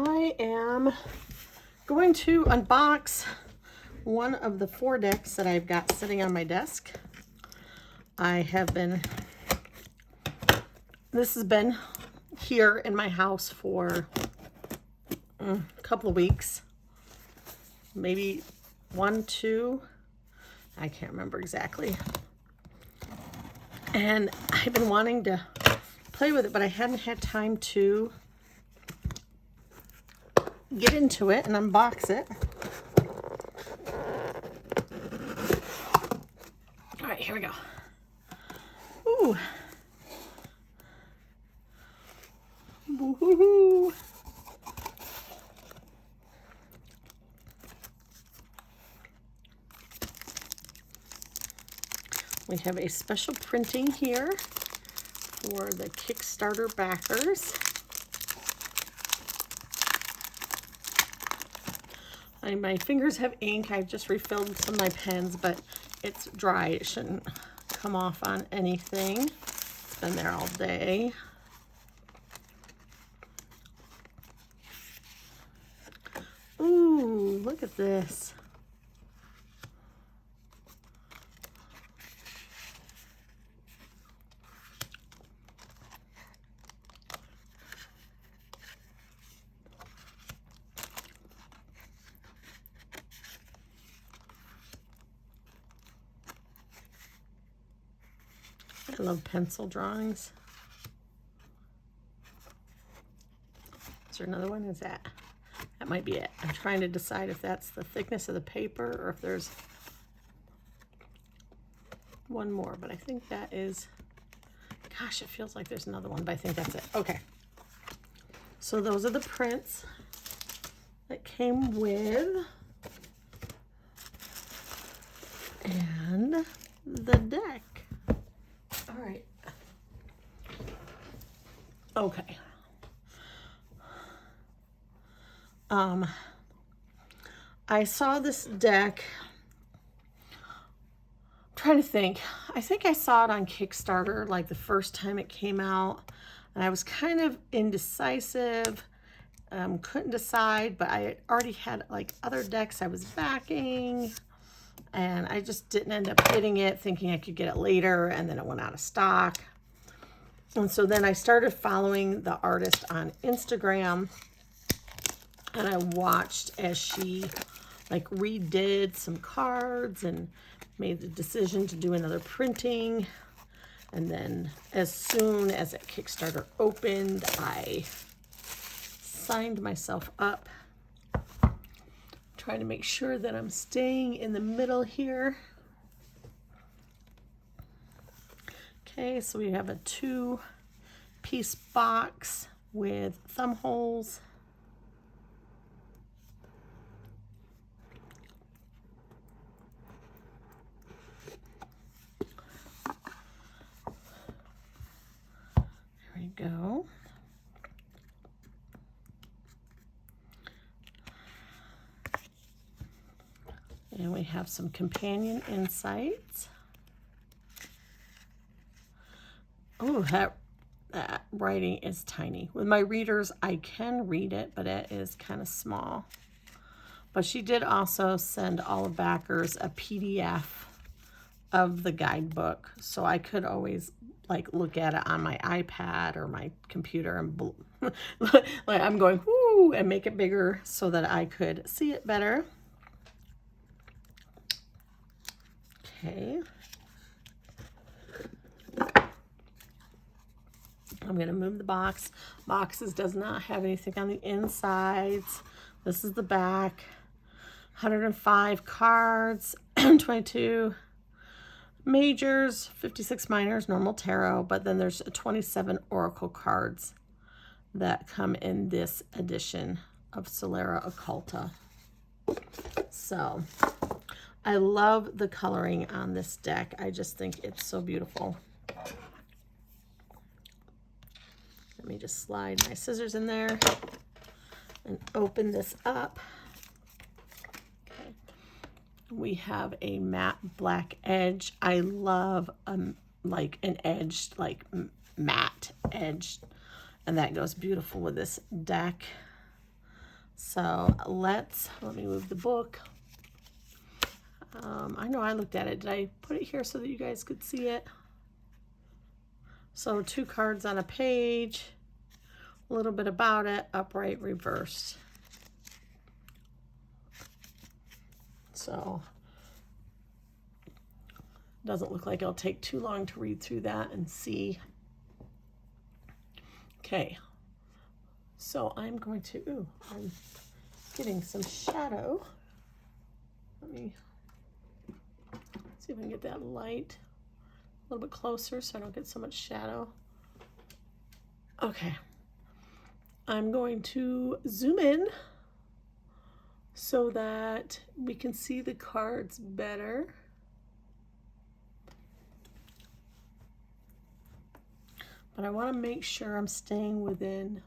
I am going to unbox one of the 4 decks that I've got sitting on my desk. This has been here in my house for a couple of weeks, maybe 1, 2, I can't remember exactly. And I've been wanting to play with it, but I hadn't had time to get into it and unbox it. All right, here we go. Ooh. Woo-hoo-hoo. We have a special printing here for the Kickstarter backers. My fingers have ink. I've just refilled some of my pens, but it's dry. It shouldn't come off on anything. It's been there all day. Ooh, look at this. I love pencil drawings. Is there another one? Is that might be it. I'm trying to decide if that's the thickness of the paper or if there's one more, but I think that is, gosh, it feels like there's another one, but I think that's it. Okay. So those are the prints that came with, and the deck. All right. Okay. I saw this deck. I'm trying to think. I think I saw it on Kickstarter like the first time it came out, and I was kind of indecisive. Couldn't decide, but I already had like other decks I was backing, and I just didn't end up getting it, thinking I could get it later, and then it went out of stock. And so then I started following the artist on Instagram, and I watched as she like redid some cards and made the decision to do another printing. And then as soon as that Kickstarter opened, I signed myself up. Trying to make sure that I'm staying in the middle here. Okay, so we have a 2-piece box with thumb holes. There we go. And we have some companion insights. Oh, that writing is tiny. With my readers, I can read it, but it is kind of small. But she did also send all the backers a PDF of the guidebook, so I could always like look at it on my iPad or my computer and like I'm going whoo and make it bigger so that I could see it better. Okay. I'm going to move the box. Boxes does not have anything on the insides. This is the back. 105 cards, 22 majors, 56 minors, normal tarot, but then there's 27 oracle cards that come in this edition of Solara Occulto. So I love the coloring on this deck. I just think it's so beautiful. Let me just slide my scissors in there and open this up. Okay. We have a matte black edge. I love like an edged, like matte edge, and that goes beautiful with this deck. So let me move the book. I know I looked at it. Did I put it here so that you guys could see it? So 2 cards on a page, a little bit about it, upright, reversed. So doesn't look like it'll take too long to read through that and see. Okay, so I'm going to, I'm getting some shadow. Let me see if I can get that light a little bit closer so I don't get so much shadow. Okay, I'm going to zoom in so that we can see the cards better. But I want to make sure I'm staying within,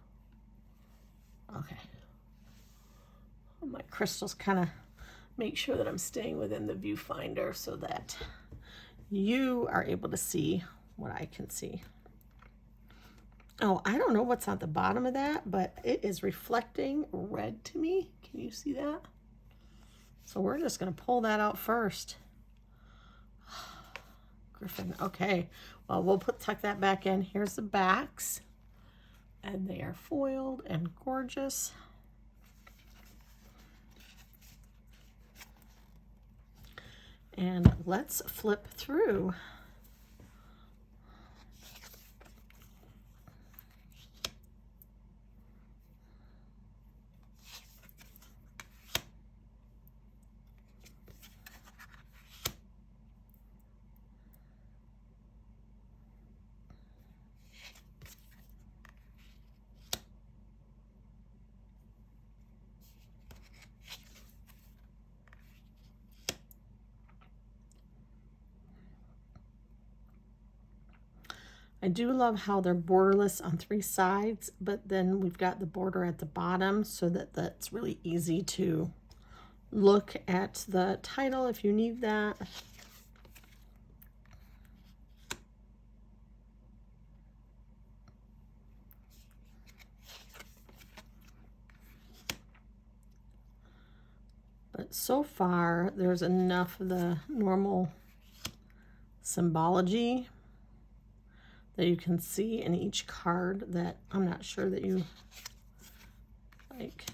okay. My crystals kind of make sure that I'm staying within the viewfinder so that you are able to see what I can see. Oh, I don't know what's on the bottom of that, but it is reflecting red to me. Can you see that? So we're just going to pull that out first. Griffin. Okay. Well, we'll tuck that back in. Here's the backs. And they are foiled and gorgeous. And let's flip through. I do love how they're borderless on 3 sides, but then we've got the border at the bottom so that that's really easy to look at the title if you need that. But so far, there's enough of the normal symbology that you can see in each card that I'm not sure that you like.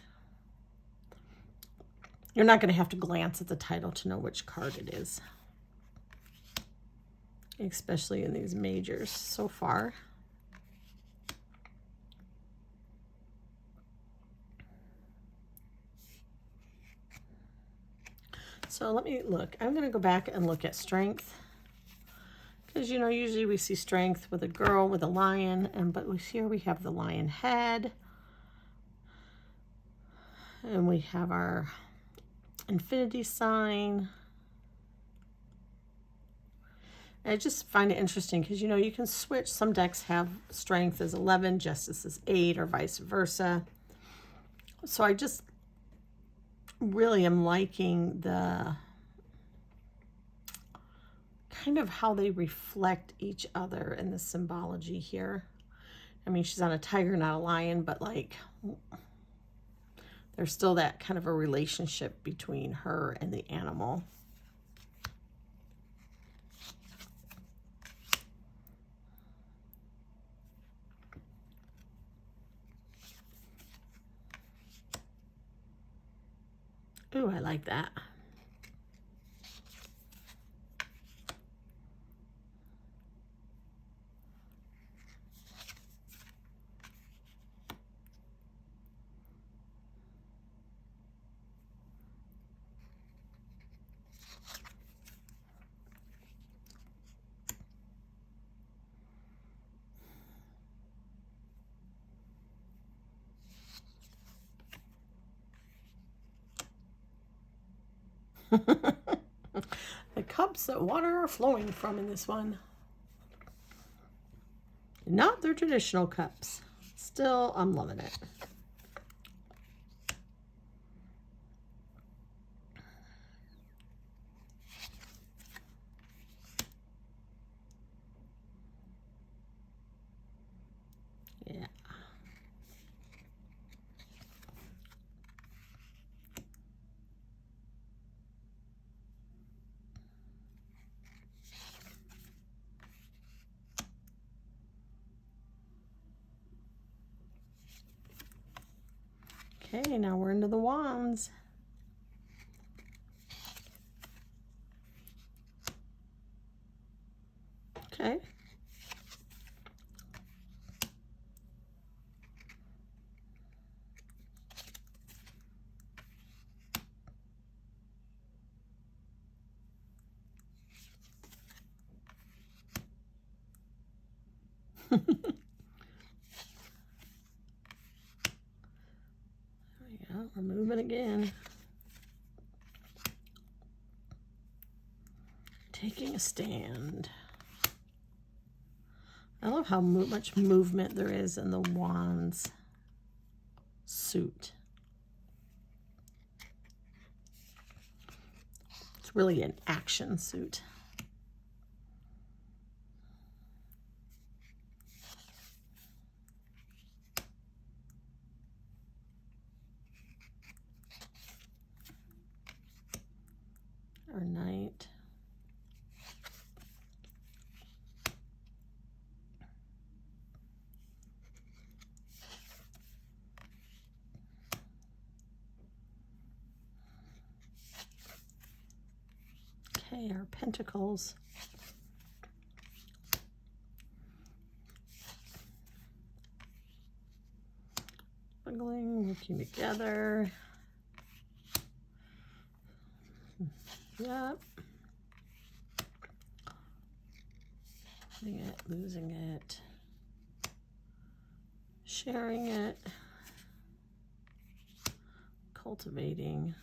You're not going to have to glance at the title to know which card it is, especially in these majors so far. So let me look. I'm going to go back and look at strength. Because, you know, usually we see strength with a girl with a lion, but here we have the lion head. And we have our infinity sign. And I just find it interesting because, you know, you can switch. Some decks have strength as 11, justice as 8, or vice versa. So I just really am liking the kind of how they reflect each other in the symbology here. I mean, she's on a tiger, not a lion, but like there's still that kind of a relationship between her and the animal. Ooh, I like that. The cups that water are flowing from in this one. Not their traditional cups. Still, I'm loving it. Yeah. Okay, now we're into the wands. Okay. There we go, we're moving again. Taking a stand. I love how much movement there is in the wands suit. It's really an action suit. Or knight. Okay, our pentacles. Squiggling, working together. Yep. Losing it. Sharing it. Cultivating.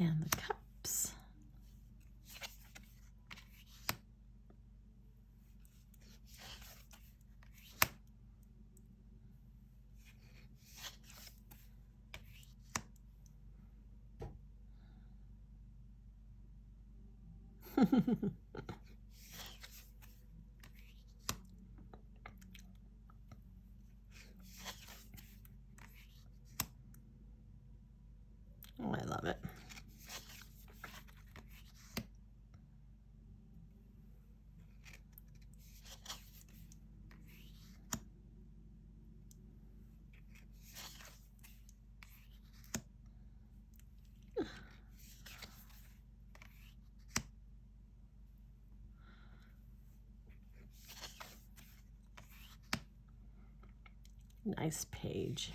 And the cups. Oh, I love it. Nice page.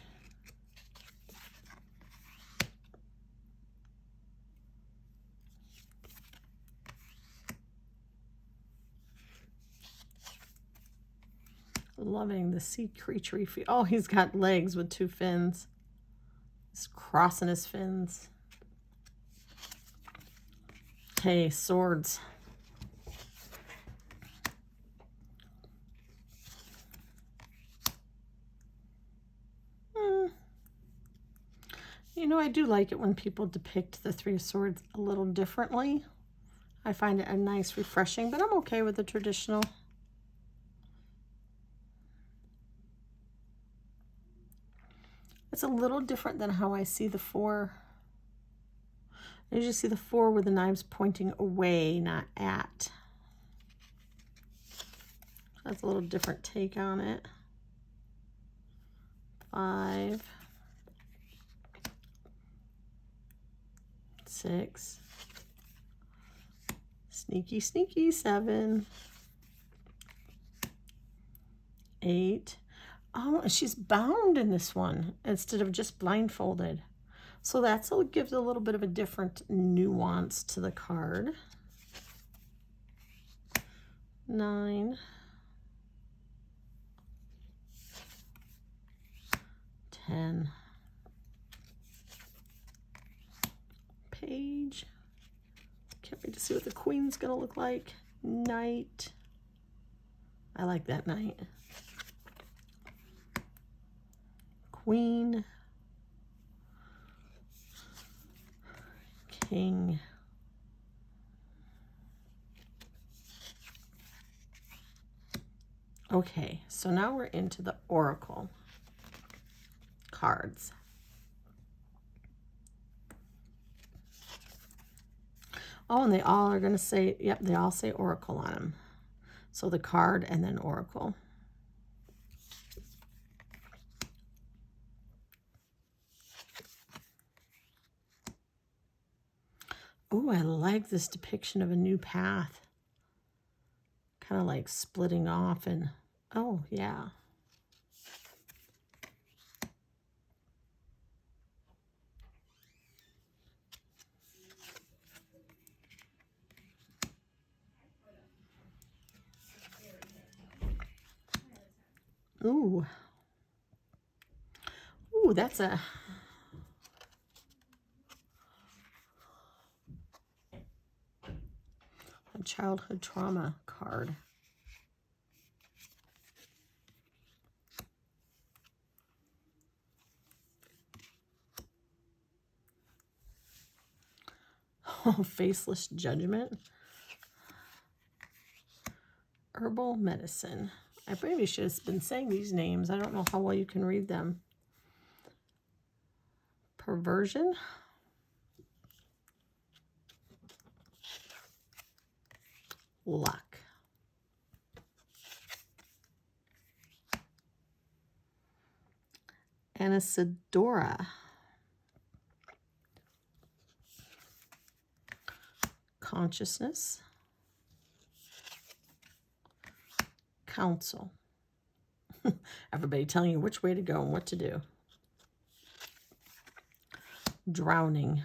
Loving the sea creature. Oh, he's got legs with two fins. He's crossing his fins. Hey, swords. You know, I do like it when people depict the Three of Swords a little differently. I find it a nice, refreshing, but I'm okay with the traditional. It's a little different than how I see the Four. I usually see the Four with the knives pointing away, not at. That's a little different take on it. 5, 6, sneaky, sneaky, 7, 8. Oh, and she's bound in this one instead of just blindfolded. So that's gives a little bit of a different nuance to the card. 9, 10, page, Can't wait to see what the queen's gonna look like. Knight. I like that knight. Queen. King. Okay, so now we're into the oracle cards. Oh, and they all are going to say, yep, they all say oracle on them. So the card and then oracle. Oh, I like this depiction of a new path. Kind of like splitting off and, oh, yeah. Ooh. Ooh, that's a childhood trauma card. Oh, faceless judgment. Herbal medicine. I maybe should have been saying these names. I don't know how well you can read them. Perversion. Luck. Anasidora. Consciousness. Counsel. Everybody telling you which way to go and what to do. Drowning.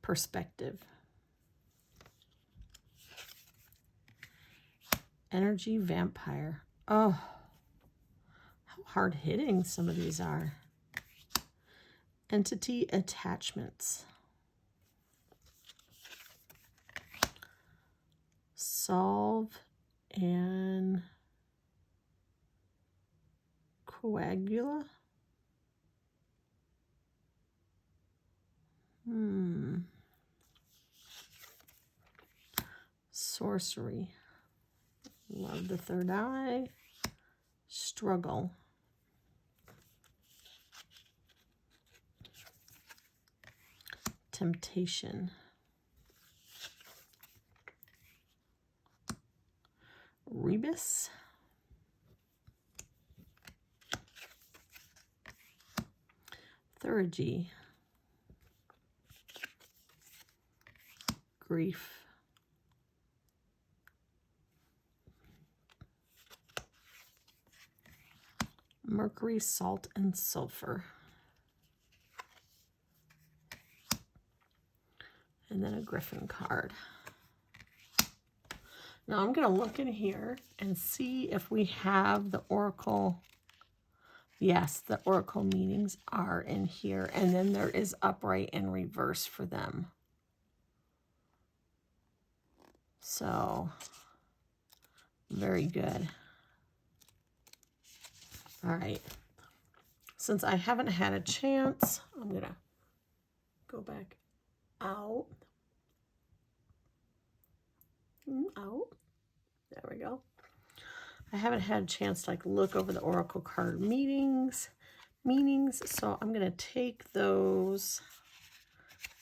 Perspective. Energy vampire. Oh, how hard-hitting some of these are. Entity attachments. Solve and coagula. Sorcery. Love the third eye. Struggle. Temptation. Rebus. Thurgy. Grief. Mercury, salt, and sulfur. And then a Griffin card. Now I'm going to look in here and see if we have the oracle. Yes, the oracle meanings are in here. And then there is upright and reverse for them. So, very good. All right. Since I haven't had a chance, I'm going to go back out. Out. There we go. I haven't had a chance to look over the oracle card meanings, so I'm going to take those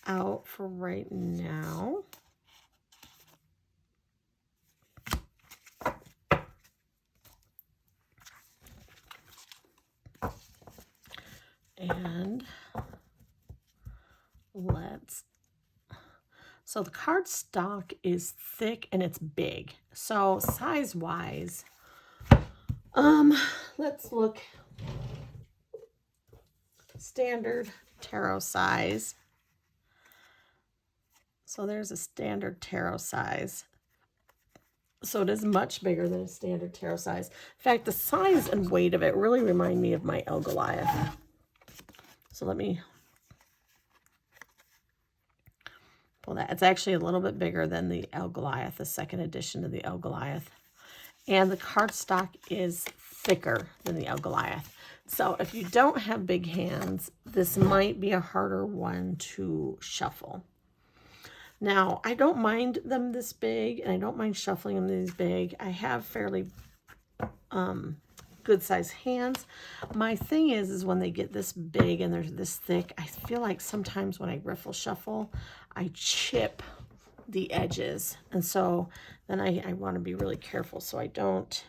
out for right now. And so the card stock is thick and it's big. So size-wise, let's look standard tarot size. So there's a standard tarot size. So it is much bigger than a standard tarot size. In fact, the size and weight of it really remind me of my El Goliath. So let me pull that. It's actually a little bit bigger than the El Goliath, the second edition of the El Goliath. And the cardstock is thicker than the El Goliath. So if you don't have big hands, this might be a harder one to shuffle. Now, I don't mind them this big, and I don't mind shuffling them this big. I have fairly good sized hands. My thing is when they get this big and they're this thick, I feel like sometimes when I riffle shuffle, I chip the edges. And so then I want to be really careful so I don't.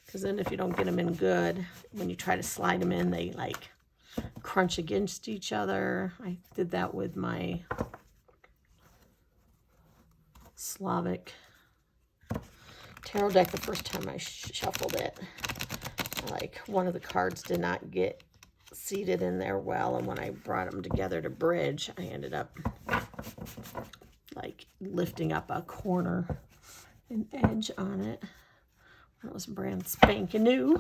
Because then if you don't get them in good, when you try to slide them in, they like crunch against each other. I did that with my Slavic tarot deck the first time I shuffled it. Like one of the cards did not get seated in there well, and when I brought them together to bridge, I ended up like lifting up a corner, an edge on it. That was brand spanking new.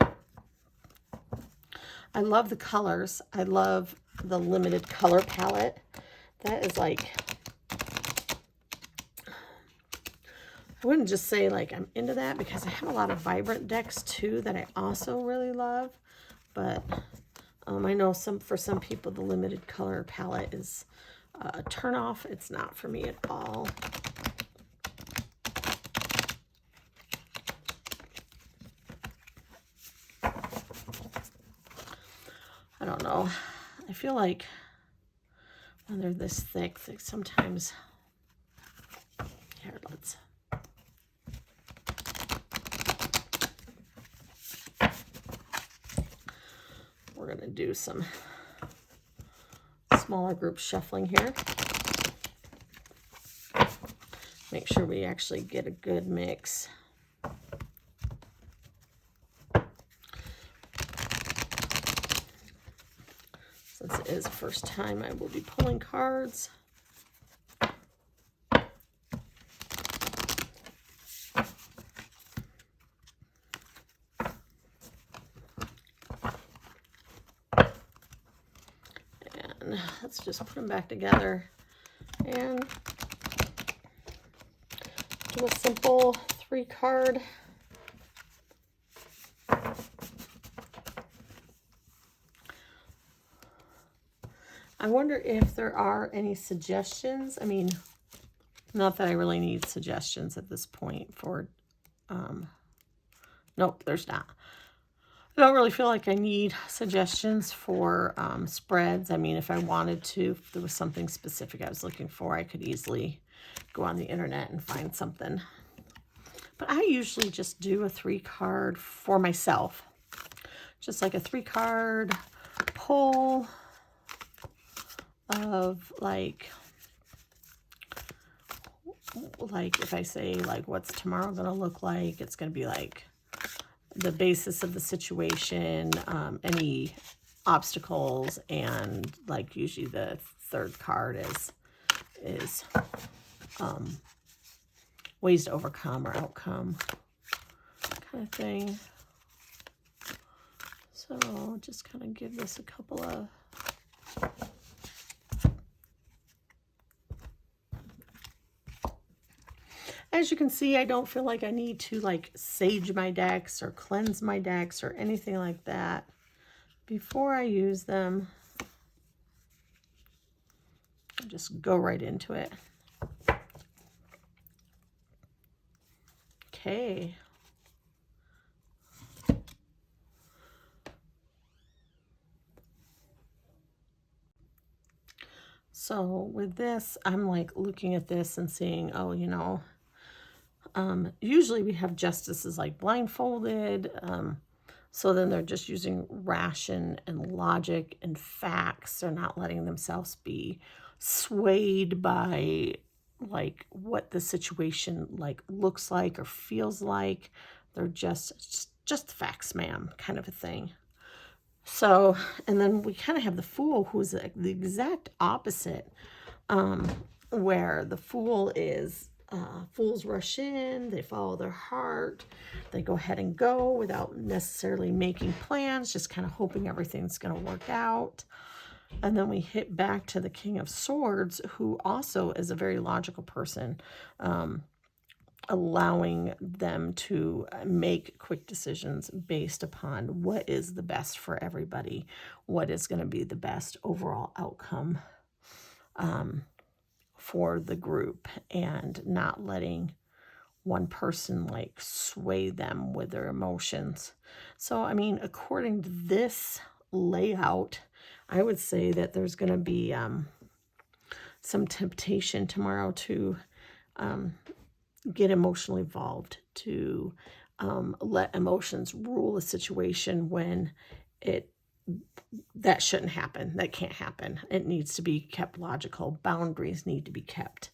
I love the colors. I love the limited color palette. That is like, I wouldn't just say like I'm into that, because I have a lot of vibrant decks too that I also really love. But I know for some people the limited color palette is a turnoff. It's not for me at all. I don't know. I feel like when they're this thick, sometimes, here, let's, we're going to do some smaller group shuffling here. Make sure we actually get a good mix. Since it is the first time I will be pulling cards. And let's just put them back together and do a simple 3-card. I wonder if there are any suggestions. I mean, not that I really need suggestions at this point for, nope, there's not. I don't really feel like I need suggestions for spreads. I mean, if I wanted to, if there was something specific I was looking for, I could easily go on the internet and find something. But I usually just do a 3-card for myself. Just like a 3-card pull of like if I say like what's tomorrow gonna look like, it's gonna be like the basis of the situation, any obstacles, and like usually the 3rd card is ways to overcome or outcome kind of thing. So I'll just kind of give this a couple of as you can see, I don't feel like I need to like sage my decks or cleanse my decks or anything like that before I use them. I'll just go right into it. Okay. So with this, I'm like looking at this and seeing, oh, you know, usually we have justices like blindfolded. So then they're just using ration and logic and facts. They're not letting themselves be swayed by like what the situation like looks like or feels like. They're just facts, ma'am, kind of a thing. So, and then we kind of have the Fool, who's the exact opposite, where the Fool is Fools rush in, they follow their heart, they go ahead and go without necessarily making plans, just kind of hoping everything's going to work out. And then we hit back to the King of Swords, who also is a very logical person, allowing them to make quick decisions based upon what is the best for everybody, what is going to be the best overall outcome for the group, and not letting one person like sway them with their emotions. So, I mean, according to this layout, I would say that there's going to be some temptation tomorrow to get emotionally involved, to let emotions rule a situation when that shouldn't happen. That can't happen. It needs to be kept logical. Boundaries need to be kept.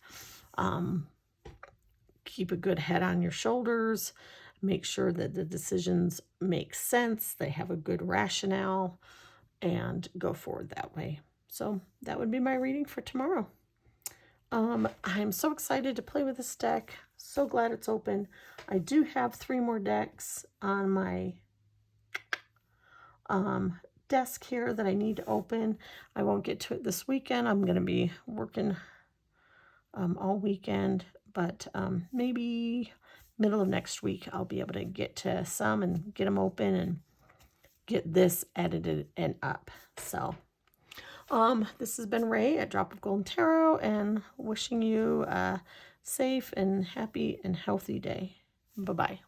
Keep a good head on your shoulders. Make sure that the decisions make sense. They have a good rationale, and go forward that way. So that would be my reading for tomorrow. I'm so excited to play with this deck. So glad it's open. I do have 3 more decks on my desk here that I need to open. I won't get to it this weekend. I'm going to be working all weekend, but maybe middle of next week I'll be able to get to some and get them open and get this edited and up. So this has been Ray at Drop of Golden Tarot, and wishing you a safe and happy and healthy day. Bye-bye.